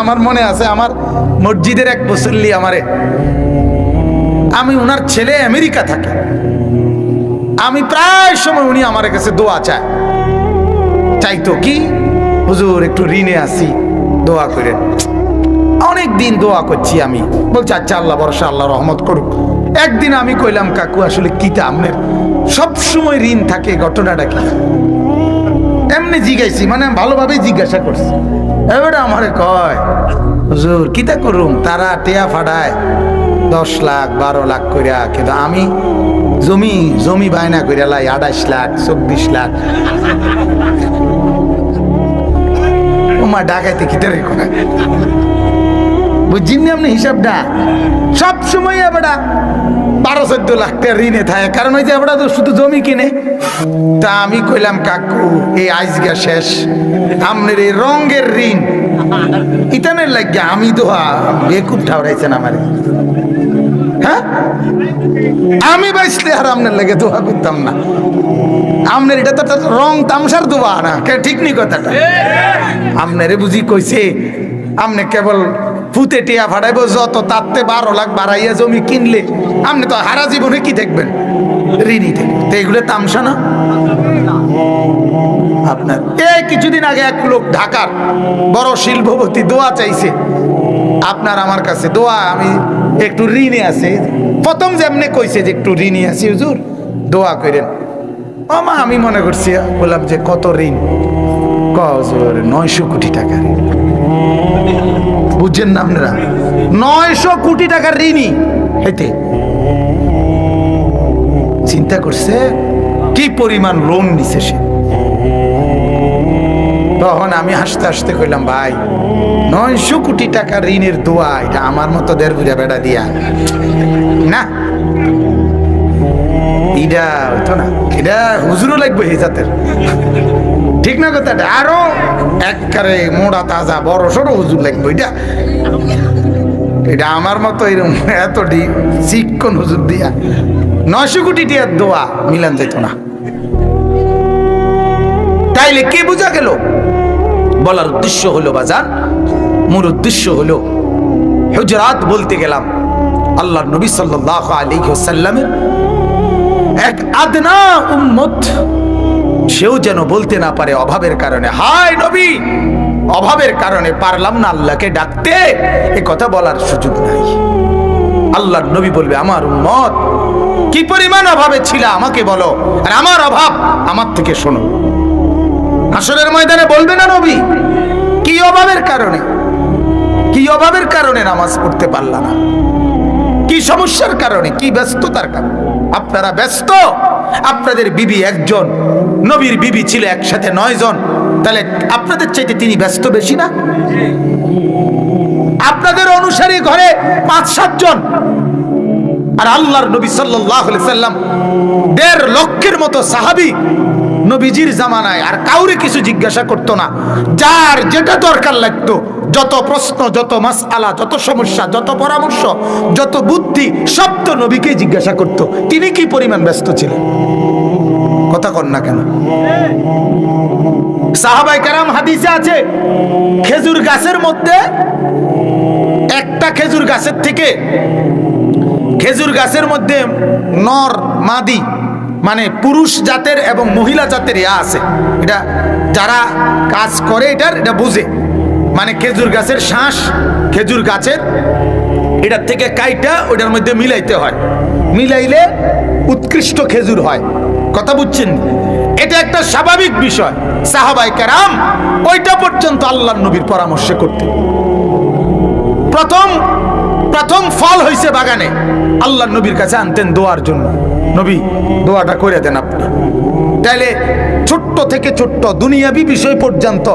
আমার মনে আছে, আমার মসজিদের এক মুসল্লি আমারে, আমি ওনার ছেলে আমেরিকা থাকে, আমি প্রায় সময় উনি আমার কাছে দোয়া চাইতো কি, হুজুর একটু ঋণে আসি, দোয়া করেন। অনেক দিন দোয়া করছি আমি, বলছি আচ্ছা আল্লাহ ভরসা, আল্লাহ রহমত করুক। একদিন আমি কইলাম কাকু আসলে কিতা আপনার সবসময় ঋণ থাকে, ঘটনাটা কি? এমনি জিজ্ঞাসি, মানে ভালোভাবে জিজ্ঞাসা করছি। এবারে আমারে কয় হুজুর কিতা করুম, তারা টেয়া ফাড়ায় 10 লাখ 12 লাখ কইরা, কিন্তু আমি জমি বায়না কইরা লাই 28 লাখ 24 লাখ। ওমা ডাকাইতে কিতা রে কয়, বুঝছেন আপনি হিসাবটা? সব সময় এবারে 12-14 লাখ টাকা ঋণে থাকে, কারণ ওই যে এবারে তো শুধু জমি কিনে। তা আমি কইলাম কাকু এই আজকে শেষ, আপনার এই রঙের ঋণ ইতানের লাগে আমি দোয়া বেকুব ঠাউরাইছেন আমার। হ্যাঁ, আমি বাইসলে আর আপনার লাগে দোয়া করতাম না। আপনার এটা তো রং তামসার দোয়া না, ঠিক নি কথাটা? আপনারে বুঝি কইছে আপনি কেবল ফুতে টিয়া ফাটাইব যত, তাতে 12 লাখ বাড়াইয়া জমি কিনলে আপনি তো হারা জীবনে কি দেখবেন, ঋণই দেখবেন। তো এগুলো তামসা না আপনার? এই কিছুদিন আগে এক লোক ঢাকার বড় শিল্পপতি দোয়া চাইছে আপনার আমার কাছে, দোয়া আমি একটু ঋণে আছে। প্রথম যেমনি কইছে যে একটু ঋণে আছি হুজুর দোয়া করেন। আমা আমি মনে করছি, বললাম যে কত ঋণ? হুজুর 900 কোটি টাকা ঋণ। বুঝছেন না আপনারা? 900 কোটি টাকার ঋণই হেতে। চিন্তা করছে কি পরিমাণ লোন নিছে সে। তখন আমি হাসতে হাসতে কইলাম ভাই 900 কোটি টাকা ঋণের দোয়া, এটা আমার মতো 1.5 বিঘা বেড়া দিয়া না, এটা হইতো না, এটা হুজুরও লাগবে এই জাতের, ঠিক না কথাটা? আরো একবারে মোড়া তাজা বড় সড়ো হুজুর লাগবে, এটা আমার মতো এরকম এত চিকন হুজুর দিয়া 900 কোটি টাকার দোয়া মিলান যেত না। তাইলে কে বোঝা গেল? বলার উদ্দেশ্য হলো বাজান, মূল উদ্দেশ্য হলো হুজরাত বলতে গেলাম আল্লাহর নবী সাল্লাল্লাহু আলাইহি ওয়াসাল্লামের এক আদনা উম্মত, সেও যেন বলতে না পারে অভাবের কারণে, হায় নবী অভাবের কারণে পারলাম না আল্লাহকে ডাকতে, এ কথা বলার সুযোগ নাই। আল্লাহর নবী বলবে আমার উম্মত কি পরিমাণ অভাবে ছিল আমাকে বলো, আর আমার অভাব আমার থেকে শোনো। হাসরের ময়দানে বলবে না নবী কি অভাবের কারণে, কি অভাবের কারণে নামাজ পড়তে পারলা না, কি সমস্যার কারণে, কি ব্যস্ততার কারণে। আপনারা ব্যস্ত, আপনাদের বিবি একজন, নবীর বিবি ছিল একসাথে 9 জন, তাহলে আপনাদের চাইতে তিনি ব্যস্ত বেশি না? আপনাদের অনুসারী ঘরে 5-7 জন, আর আল্লাহর নবী সাল্লাল্লাহু আলাইহি সাল্লাম 1.5 লক্ষের মতো সাহাবী নবীজির জামানায়, আর কাউরে কিছু জিজ্ঞাসা করতো না। যার যেটা দরকার লাগতো, যত প্রশ্ন, যত মাসআলা, যত সমস্যা, যত পরামর্শ, যত বুদ্ধি, সব তো নবীকে জিজ্ঞাসা করতো। তিনি কি পরিমাণ ব্যস্ত ছিলেন, কথা কন না কেন? সাহাবায়ে কেরাম, হাদিসে আছে খেজুর গাছের মধ্যে, একটা খেজুর গাছের থেকে, খেজুর গাছের মধ্যে নর মাদি মানে পুরুষ জাতের এবং মহিলা জাতের আছে, এটা যারা কাজ করে এটা বুঝে। মানে খেজুর গাছের শ্বাস, খেজুর গাছের এটার থেকে কাইটা ওটার মধ্যে মিলাইতে হয়, মিলাইলে উৎকৃষ্ট খেজুর হয়। কথা বুঝছেন? এটা একটা স্বাভাবিক বিষয়। সাহাবায়ে কেরাম ওইটা পর্যন্ত আল্লাহর নবীর পরামর্শে করতেন। প্রথম ফল হয়েছে বাগানে, আল্লাহর নবীর কাছে আনতেন দোয়ার জন্য, নবী দোয়াটা করে দেন আপনি। তাইলে ছোট্ট থেকে ছোট্ট দুনিয়াবি বিষয় পর্যন্ত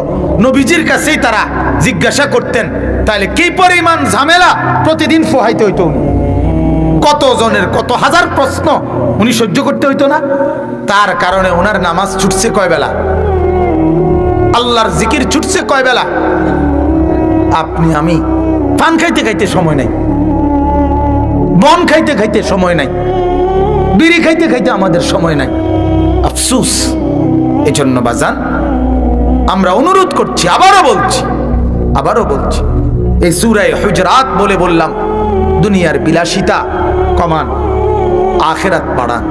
নবীজির কাছেই তারা জিজ্ঞাসা করতেন। তাইলে কি পরিমাণ ঝামেলা প্রতিদিন পোহাইতে হইতো, কত জনের কত হাজার প্রশ্ন উনি সহ্য করতে হইতো না? তার কারণে ওনার নামাজ ছুটছে কয় বেলা, আল্লাহর জিকির ছুটছে কয় বেলা? আপনি আমি পান খাইতে খাইতে সময় নাই, বন খাইতে খাইতে সময় নাই, বিড়ি খাইতে খাইতে আমাদের সময় নাই। আফসোস। এজন্য বাজান আমরা অনুরোধ করছি, আবারও বলছি, আবারও বলছি, এই সূরা হুজরাত বলে বললাম, দুনিয়ার বিলাসিতা কমান, আখিরাত বাড়ান,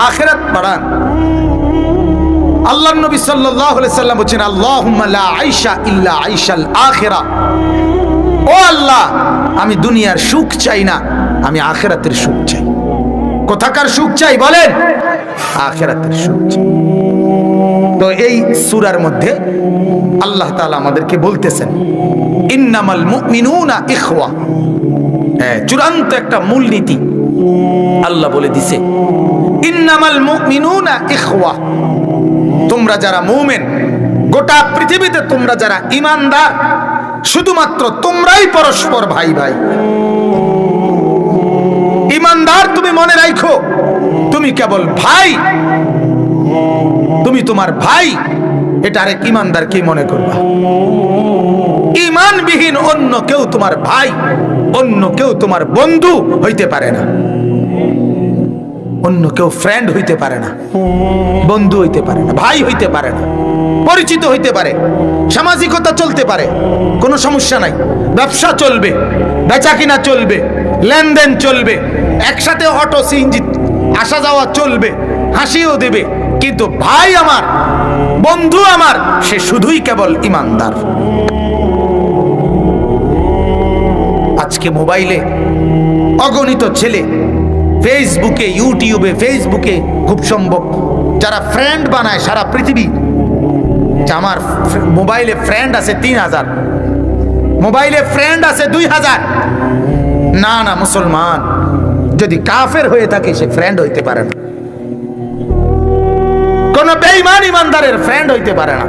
আখিরাত বাড়ান। আল্লাহর নবী সাল্লাল্লাহু আলাইহি সাল্লাম বলেন, আল্লাহুম্মা লা আইশা ইল্লা আইশাল আখিরা। ও আল্লাহ, আমি দুনিয়ার সুখ চাই না, আমি আখিরাতের সুখ চাই। কোথাকার সুখ চাই বলেন? আখিরাতের সুখ চাই। তো এই সূরার মধ্যে আল্লাহ তাআলা আমাদেরকে বলতেছেন, ইন্নামাল মুমিনুনা ইখওয়া। চূড়ান্ত একটা মূলনীতি আল্লাহ বলে দিছে, ইন্নামাল মুমিনুনা ইখওয়া। তোমরা যারা মুমিন, গোটা পৃথিবীতে তোমরা যারা ঈমানদার, শুধুমাত্র তোমরাই পরস্পর ভাই ভাই। ঈমানদার তুমি মনে রাখো, তুমি কেবল ভাই, তুমি তোমার ভাই, এটা আরেক ঈমানদার কি মনে করবা? ঈমানবিহীন অন্য কেউ তোমার ভাই, অন্য কেউ তোমার বন্ধু হইতে পারে না, অন্য কেউ ফ্রেন্ড হইতে পারে না, বন্ধু হইতে পারে না, ভাই হইতে পারে না। পরিচিত হইতে পারে, সামাজিকতা চলতে পারে, কোনো সমস্যা নাই, ব্যবসা চলবে, বেচা কিনা চলবে, লেনদেন চলবে, একসাথে অটো সিএনজি আসা যাওয়া চলবে, হাসিও দেবে, কিন্তু ভাই আমার, বন্ধু আমার, সে শুধুই কেবল ঈমানদার। আজকে মোবাইলে অগণিত ছেলে ফেসবুকে, ইউটিউবে, ফেসবুকে খুব সম্ভব যারা ফ্রেন্ড বানায় সারা পৃথিবী, আমার মোবাইলে ফ্রেন্ড আছে 3000, মোবাইলে ফ্রেন্ড আছে 2000। না না, মুসলমান যদি কাফের হয়ে থাকে সে ফ্রেন্ড হইতে পারে না, কোন বেঈমান ঈমানদারের ফ্রেন্ড হইতে পারে না।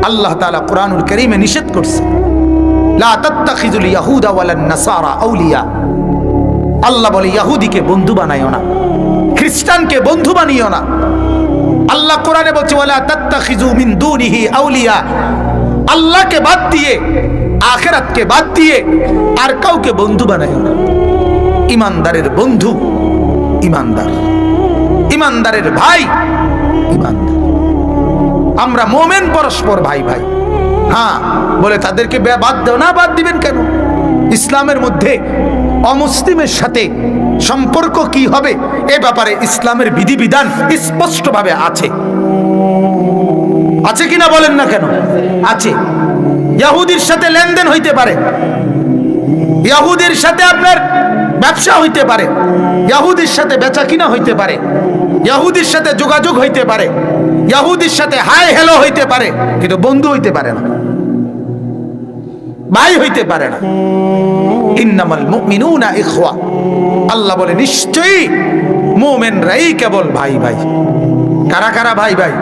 আল্লাহ তাআলা কুরআনুল কারীমে নিষেধ করছে, লা তাত্তাখিযুল ইয়াহুদা ওয়ালান নাসারা আউলিয়া। আল্লাহ বলে ইহুদিকে বন্ধু বানাইও না, খ্রিস্টানকে বন্ধু বানিও না। আল্লাহ কোরআনে বলছে, ওয়ালা তাত্তাখিযু মিন দুনিহি আউলিয়া। আল্লাহকে বাদ দিয়ে, আখিরাতকে বাদ দিয়ে আর কাউকে বন্ধু বানাইও না। ঈমানদারের বন্ধু ঈমানদার, ঈমানদারের ভাই ঈমানদার। আমরা মুমিন, পরস্পর ভাই ভাই। হ্যাঁ, বলে তাদেরকে বাদ দাও না, বাদ দিবেন কেন? ইসলামের মধ্যে অমুসলিমের সাথে সম্পর্ক কি হবে এ ব্যাপারে ইসলামের বিধিবিধান স্পষ্টভাবে আছে, আছে কিনা বলেন না কেন? আছে। ইহুদির সাথে লেনদেন হইতে পারে, ইহুদির সাথে আপনার ব্যবসা হইতে পারে, ইহুদির সাথে বেচা কিনা হইতে পারে, ইহুদির সাথে যোগাযোগ হইতে পারে, ইহুদির সাথে হাই হ্যালো হইতে পারে, কিন্তু বন্ধু হইতে পারে না, ভাই হইতে পারে না। ইন্নামাল মুমিনুনা ইখওয়া। আল্লাহ বলে নিশ্চয়ই মুমিনরাই কেবল ভাই ভাই। কারা কারা ভাই ভাই?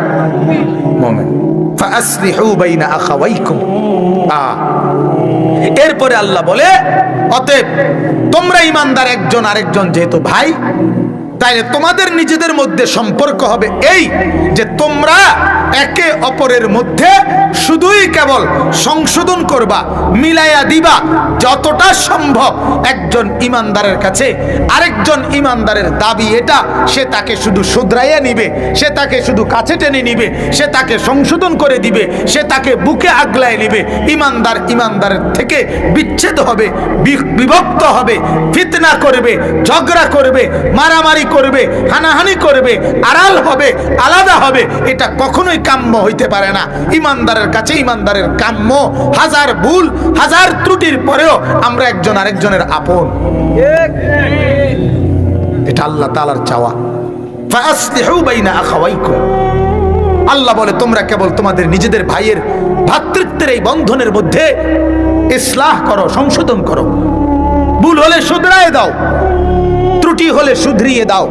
মুমিন। ফাআসলিহু বাইনা আখাওয়াইকুম। এরপরে আল্লাহ বলে, অতএব তোমরা ঈমানদার একজন আরেকজন যেহেতু ভাই, তাইলে তোমাদের নিজেদের মধ্যে সম্পর্ক হবে এই যে তোমরা একে অপরের মধ্যে শুধুই কেবল সংশোধন করবা, মিলাইয়া দিবা যতটা সম্ভব। একজন ঈমানদারের কাছে আরেকজন ঈমানদারের দাবি এটা, সে তাকে শুধু শুধরাইয়া নিবে, সে তাকে শুধু কাছে টেনে নিবে, সে তাকে সংশোধন করে দিবে, সে তাকে বুকে আগলায় নিবে। ঈমানদার ঈমানদারের থেকে বিচ্ছেদ হবে, বিভক্ত হবে, ফিতনা করবে, ঝগড়া করবে, মারামারি করবে, হানাহানি করবে, আড়াল হবে, আলাদা হবে। এটা কখনোই কাম্য হইতে পারে না। ঈমানদারের কাছে ঈমানদারের কাম্য, হাজার ভুল, হাজার ত্রুটির পরেও আমরা একজন আরেকজনের আপন। এটা আল্লাহ তাআলার চাওয়া। ফাআসলিহু বাইনা আখাওয়াইকুম। আল্লাহ বলে তোমরা কেবল তোমাদের নিজেদের ভাইয়ের ভ্রাতৃত্বের এই বন্ধনের মধ্যে ইসলাহ করো, সংশোধন করো। ভুল হলে শুধরায় দাও, ত্রুটি হলে শুধরিয়ে দাও,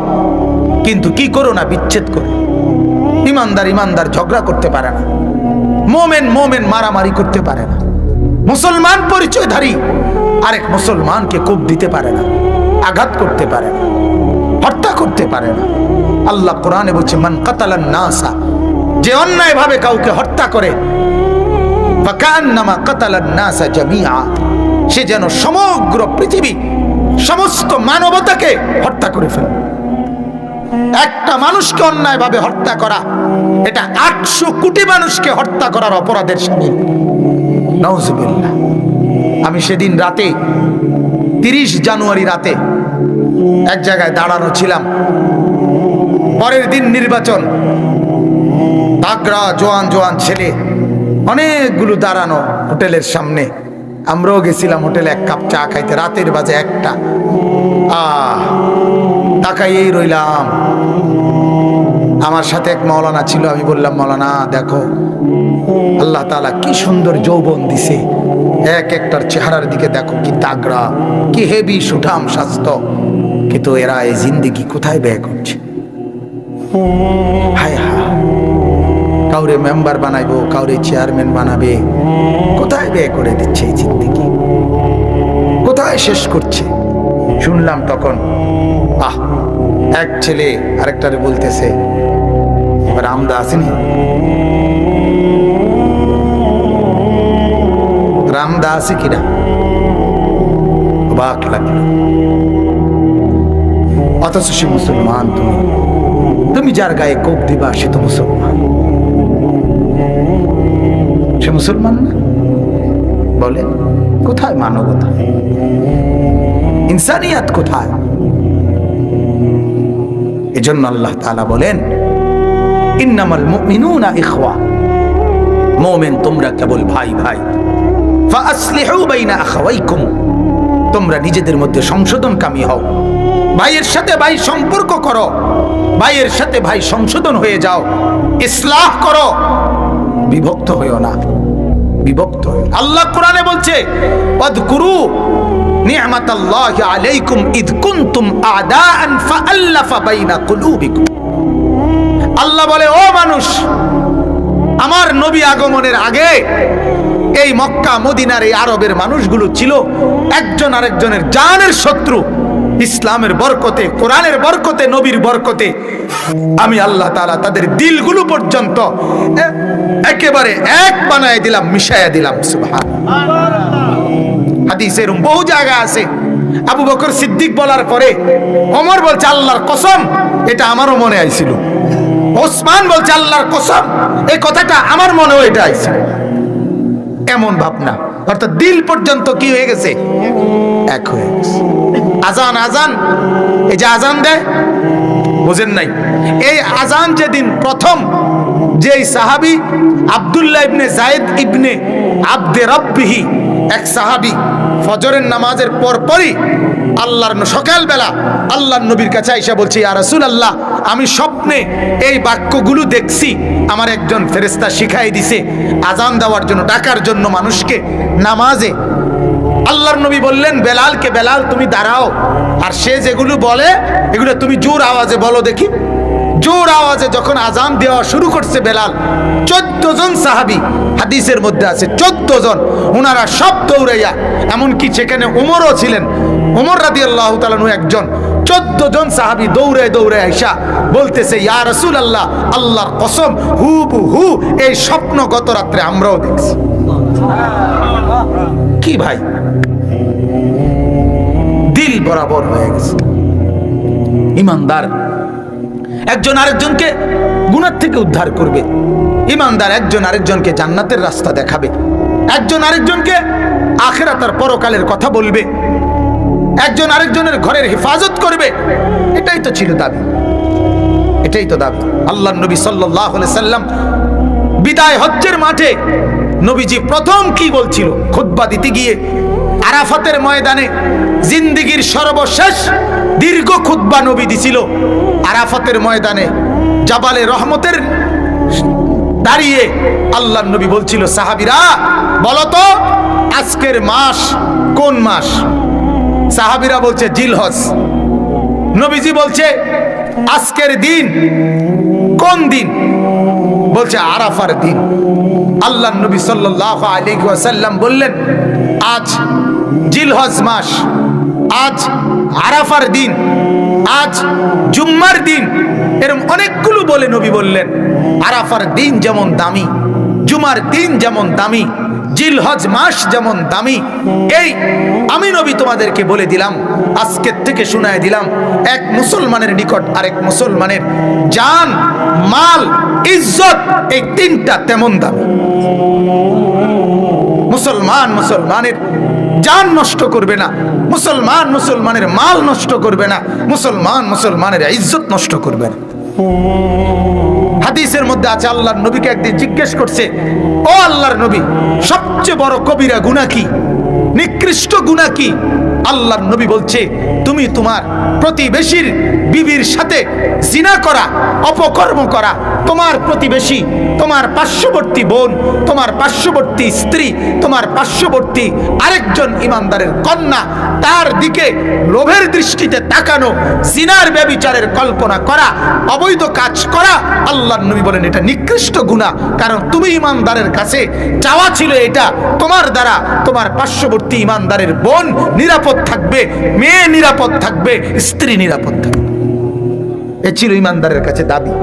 কিন্তু কি করো না, বিচ্ছেদ করো। ঈমানদার ঈমানদার ঝগড়া করতে পারে না, মুমিন মুমিন মারামারি করতে পারে না, মুসলমান পরিচয়ধারী আরেক মুসলমানকে কোপ দিতে পারে না, আঘাত করতে পারে না, হত্যা করতে পারে না। আল্লাহ কোরআনে বলছে, মান কাতালান নাসা, যে অন্যায় ভাবে কাউকে হত্যা করে, ফাকান্নামা কাতালান নাসা জামিআ, সে যেন সমগ্র পৃথিবী, সমস্ত মানবতাকে হত্যা করে ফেলে। একটা মানুষকে অন্যায়ভাবে হত্যা করা এটা 800 কোটি মানুষকে হত্যা করার অপরাধের শামিল। নাউজুবিল্লাহ। আমি সেদিন রাতে 30 জানুয়ারি রাতে এক জায়গায় দাঁড়ানো ছিলাম। পরের দিন নির্বাচন, তাগড়া জোয়ান জোয়ান ছেলে অনেকগুলো দাঁড়ানো হোটেলের সামনে। আমরাও গেছিলাম হোটেলে এক কাপ চা খাইতে, রাতের বাজে 1টা। তাকাইয়েই রইলাম। আমার সাথে এক মাওলানা ছিল, আমি বললাম, মাওলানা দেখো আল্লাহ তাআলা কি সুন্দর যৌবন দিছে, এক একটার চেহারার দিকে দেখো কি তাগড়া, কি হেভি সুঠাম স্বাস্থ্য, কিন্তু এরা এই জিন্দেগি কোথায় ব্যয় করছে। হায় হায়, কাউরে মেম্বার বানাইবো, কাউরে চেয়ারম্যান বানাবে, কোথায় ব্যয় করে দিচ্ছে এই জিন্দেগি, কোথায় শেষ করছে। শুনলাম তখন এক ছেলে আরেকটারে বলতেছে, রামদা আসেনি, রামদা আছে কিনা, অবাক লাগলো। অথচ সে মুসলমান। তুমি যার গায়ে কোপ দিবা সে তো মুসলমান, সে মুসলমান না? বলেন কোথায় মানবতা, ইনসানিয়াত কোথায়? এজন্য আল্লাহ তাআলা বলেন, ইন্নামাল মুমিনুনা ইখওয়া, মুমিন তোমরা কেবল ভাই ভাই। ফাআসলিহু বাইনা আখাওয়াইকুম, তোমরা নিজেদের মধ্যে সংশোধনকামী হও, ভাইয়ের সাথে ভাই সম্পর্ক করো, ভাইয়ের সাথে ভাই সংশোধন হয়ে যাও, ইসলাহ করো, বিভক্ত হইও না, বিভক্ত হইও। আল্লাহ কোরআনে বলছে, ওয়াদকুরু নি'মাতাল্লাহি আলাইকুম ইদ কুনতুম আদাআন ফাআল্লাফা বাইনা কুলুবিকুম। আল্লাহ বলে, ও মানুষ, আমার নবী আগমনের আগে এই মক্কা মদিনার এই আরবের মানুষগুলো ছিল একজন আরেকজনের জানের শত্রু। ইসলামের বরকতে, কোরআনের বরকতে, নবীর বরকতে আমি আল্লাহ তাআলা তাদের দিলগুলো পর্যন্ত একেবারে এক বানায় দিলাম, মিশাইয়া দিলাম। সুবহানাল্লাহ। হাদিসের বহু জায়গা আছে। আবু বকর সিদ্দিক বলার পরে ওমর বলছে, আল্লাহর কসম এটা আমারও মনে আইছিল। ওসমান বলছে, আল্লাহর কসম এই কথাটা আমার মনেও এটা আইছিল। এমন ভাবনা, অর্থাৎ দিল পর্যন্ত কি হয়ে গেছে, এক হয়ে গেছে। আজান, আজান, এই যে আজান দেয়, বুঝেন নাই? এই আজান যেদিন প্রথম যেই সাহাবী আব্দুল্লাহ ইবনে যায়েদ ইবনে আব্দে রব্বিহি, এক সাহাবী ফজরের নামাজের পরপরই আল্লাহর সকালবেলা আল্লাহর নবীর কাছে আইসা বলছে, ইয়া রাসূলুল্লাহ, আমি স্বপ্নে এই বাক্যগুলো দেখছি, আমার একজন ফেরেশতা শিখাই দিছে আজান দেওয়ার জন্য, ডাকার জন্য মানুষকে নামাজে। আল্লাহর নবী বললেন বেলালকে, বেলাল তুমি দাঁড়াও, আর সে যেগুলো বলে এগুলো তুমি জোর আওয়াজে বলো দেখি। জোর আওয়াজে যখন আজান দেওয়া শুরু করছে বেলাল, 14 জন সাহাবী, হাদিসের মধ্যে আছে 14 জন, ওনারা সব দৌড়াইয়া, এমনকি সেখানে ওমরও ছিলেন, ওমর রাদিয়াল্লাহু তাআলা একজন, 14 জন সাহাবী দৌড়ে দৌড়ে আইসা বলতেছে, ইয়া রাসূলুল্লাহ, আল্লাহর কসম হুবহু এই স্বপ্ন গত রাত্রে আমরাও দেখছি। কি ভাই, দিল বরাবর হয়ে গেছে। ইমানদার একজন আরেকজনকে গুনাহ থেকে উদ্ধার করবে, ইমানদার একজন আরেকজনকে জান্নাতের রাস্তা দেখাবে, একজন আরেকজনকে আখিরাত আর পরকালের কথা বলবে, একজন আরেকজনের ঘরের হেফাজত করবে। এটাই তো ছিল দাবি, এটাই তো দাবি। আল্লাহর নবী সাল্লাল্লাহু আলাইহি সাল্লাম বিদায় হজ্জের মাঠে নবীজি প্রথম কি বলছিল খুতবা দিতে গিয়ে? আরাফাতের ময়দানে জিন্দেগীর সর্বশেষ দীর্ঘ খুতবা নবী দিছিল আরাফাতের ময়দানে জাবালে রহমতের দাঁড়িয়ে। আল্লাহর নবী বলছিল, সাহাবীরা বলো তো আজকের মাস কোন মাস? সাহাবীরা বলছে জিলহজ। নবীজি বলছে আজকের দিন কোন দিন? বলছে আরাফার দিন। আল্লাহর নবী সাল্লাল্লাহু আলাইহি ওয়াসাল্লাম বললেন, আজ জিলহজ মাস, আজ আরাফার দিন, আজ জুম্মার দিন। এরকম অনেকগুলো বলে নবী বললেন, আরাফার দিন যেমন দামি, জুমার দিন যেমন দামি, জিলহজ মাস যেমন দামি, এই আমি নবী তোমাদেরকে বলে দিলাম, আজকের থেকে শোনায় দিলাম, এক মুসলমানের নিকট আরেক মুসলমানের জান, মাল, ইজ্জত এই তিনটা তেমন দামি। মুসলমান মুসলমানের জান নষ্ট করবে না, মুসলমান মুসলমানের মাল নষ্ট করবে না, মুসলমান মুসলমানের ইজ্জত নষ্ট করবে না। হাদিসের মধ্যে আছে, আল্লাহর নবীকে একদিন জিজ্ঞেস করছে, ও আল্লাহর নবী, সবচেয়ে বড় কবিরা গুনাহ কি, নিকৃষ্ট গুনাহ কি? আল্লাহর নবী বলছে, তুমি তোমার প্রতিবেশীর বিবির সাথে জিনা করা, অপকর্ম করা। তোমার প্রতিবেশী, তোমার পার্শ্ববর্তী বোন, তোমার পার্শ্ববর্তী স্ত্রী, তোমার পার্শ্ববর্তী আরেকজন ইমানদারের কন্যা, তার দিকে লোভের দৃষ্টিতে তাকানো, জিনার ব্যভিচারের কল্পনা করা, অবৈধ কাজ করা। আল্লাহর নবী বলেন এটা নিকৃষ্ট গুনাহ। কারণ তুমি ইমানদারের কাছে চাওয়া ছিল এটা, তোমার দ্বারা তোমার পার্শ্ববর্তী ইমানদারের বোন নিরাপদ থাকবে, মেয়ে নিরাপদ থাকবে, স্ত্রী নিরাপদ থাকবে। এ ছিল ইমানদারের কাছে দাবি।